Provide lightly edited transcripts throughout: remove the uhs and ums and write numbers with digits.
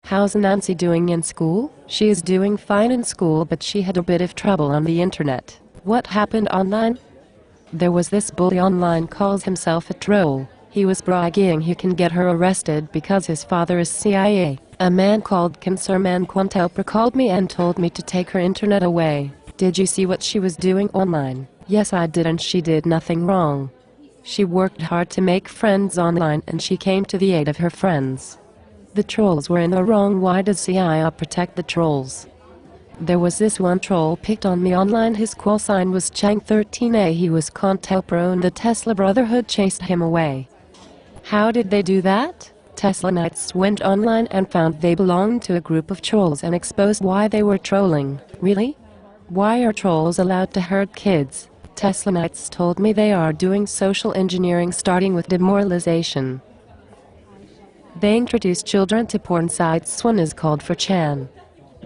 How's Nancy doing in school? She is doing fine in school, but she had a bit of trouble on the internet. What happened online? There was this bully online, calls himself a troll. He was bragging he can get her arrested because his father is CIA. A man called cancermancointelpro called me and told me to take her internet away. Did you see what she was doing online? Yes, I did, and she did nothing wrong. She worked hard to make friends online and she came to the aid of her friends. The trolls were in the wrong. Why does CIA protect the trolls? There was this one troll picked on me online. His call sign was Chang13A. He was Cointelpro and the Tesla Brotherhood chased him away. How did they do that? Teslanites went online and found they belonged to a group of trolls and exposed why they were trolling. Really? Why are trolls allowed to hurt kids? Teslanites told me they are doing social engineering, starting with demoralization. They introduce children to porn sites. One is called 4chan.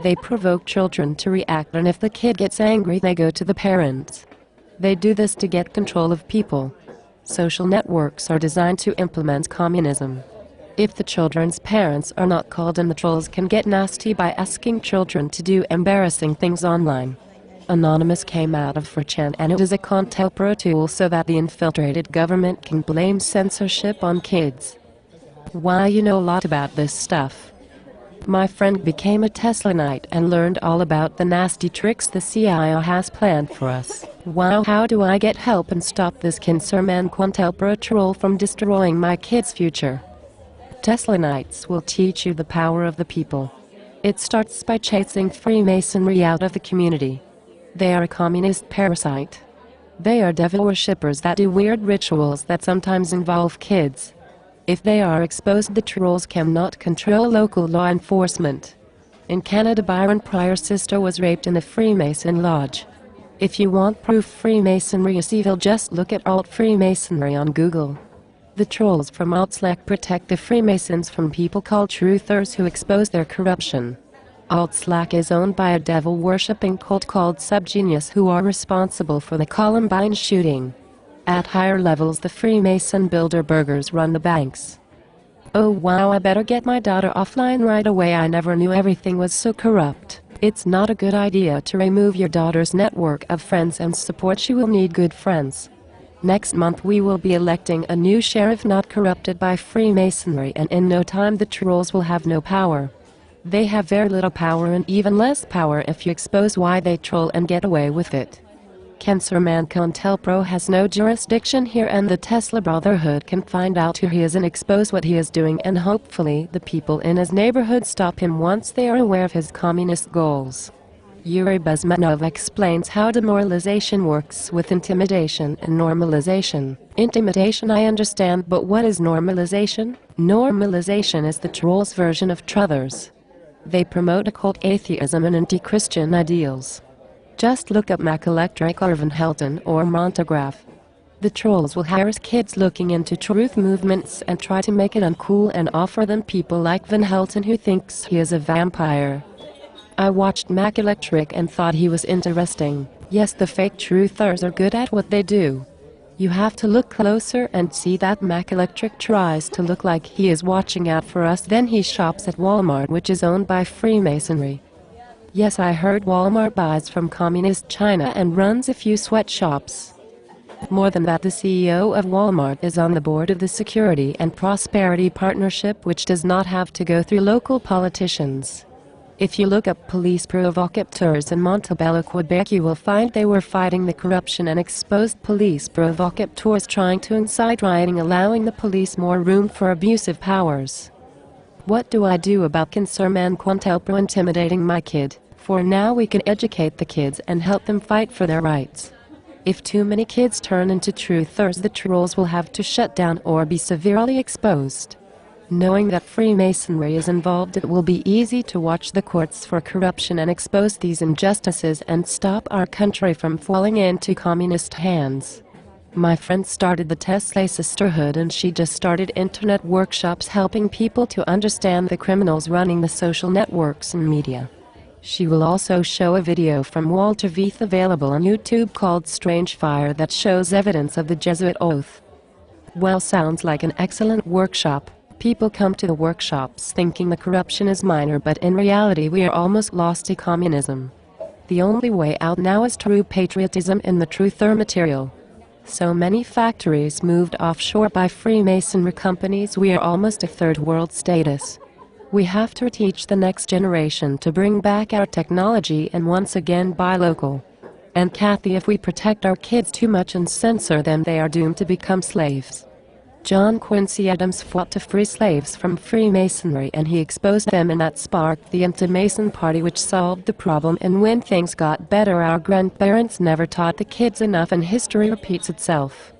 They provoke children to react, and if the kid gets angry they go to the parents. They do this to get control of people. Social networks are designed to implement communism. If the children's parents are not called in, the trolls can get nasty by asking children to do embarrassing things online. Anonymous came out of 4chan, and it is a Cointelpro tool so that the infiltrated government can blame censorship on kids. Wow, you know a lot about this stuff. My friend became a Teslanite and learned all about the nasty tricks the CIA has planned for us. Wow, how do I get help and stop this cancermancointelpro troll from destroying my kid's future? Teslanites will teach you the power of the people. It starts by chasing Freemasonry out of the community. They are a communist parasite. They are devil worshippers that do weird rituals that sometimes involve kids. If they are exposed, the trolls cannot control local law enforcement. In Canada, Byron Pryor's sister was raped in a Freemason lodge. If you want proof Freemasonry is evil, just look at alt Freemasonry on Google. The trolls from alt-slack protect the Freemasons from people called truthers who expose their corruption. Alt-slack is owned by a devil-worshipping cult called Subgenius, who are responsible for the Columbine shooting. At higher levels, the Freemason Bilderbergers run the banks. Oh wow, I better get my daughter offline right away. I never knew everything was so corrupt. It's not a good idea to remove your daughter's network of friends and support. She will need good friends. Next month we will be electing a new sheriff not corrupted by Freemasonry, and in no time the trolls will have no power. They have very little power, and even less power if you expose why they troll and get away with it. Cancermancointelpro has no jurisdiction here, and the Tesla Brotherhood can find out who he is and expose what he is doing, and hopefully the people in his neighborhood stop him once they are aware of his communist goals. Yuri Bezmenov explains how demoralization works with intimidation and normalization. Intimidation I understand, but what is normalization? Normalization is the trolls' version of truthers. They promote occult atheism and anti-Christian ideals. Just look up Mac Electric or Van Helton or Montagraph. The trolls will hire kids looking into truth movements and try to make it uncool and offer them people like Van Helton, who thinks he is a vampire. I watched Mac Electric and thought he was interesting. Yes, the fake truthers are good at what they do. You have to look closer and see that Mac Electric tries to look like he is watching out for us. Then he shops at Walmart, which is owned by Freemasonry. Yes, I heard Walmart buys from communist China and runs a few sweatshops. More than that, the CEO of Walmart is on the board of the Security and Prosperity Partnership, which does not have to go through local politicians. If you look up police provocateurs in Montebello, Quebec, you will find they were fighting the corruption and exposed police provocateurs trying to incite rioting, allowing the police more room for abusive powers. What do I do about cancermancointelpro intimidating my kid? For now we can educate the kids and help them fight for their rights. If too many kids turn into truthers, the trolls will have to shut down or be severely exposed. Knowing that Freemasonry is involved, it will be easy to watch the courts for corruption and expose these injustices and stop our country from falling into communist hands. My friend started the Teslasisterhood, and she just started internet workshops helping people to understand the criminals running the social networks and media. She will also show a video from Walter Veith available on YouTube called Strange Fire that shows evidence of the Jesuit oath. Well, sounds like an excellent workshop. People come to the workshops thinking the corruption is minor, but in reality we are almost lost to communism. The only way out now is true patriotism, and the truth are material. So many factories moved offshore by Freemasonry companies, we are almost a third world status. We have to teach the next generation to bring back our technology and once again buy local. And Kathy, if we protect our kids too much and censor them, they are doomed to become slaves. John Quincy Adams fought to free slaves from Freemasonry, and he exposed them, and that sparked the anti-Mason party, which solved the problem. And when things got better, our grandparents never taught the kids enough, and history repeats itself.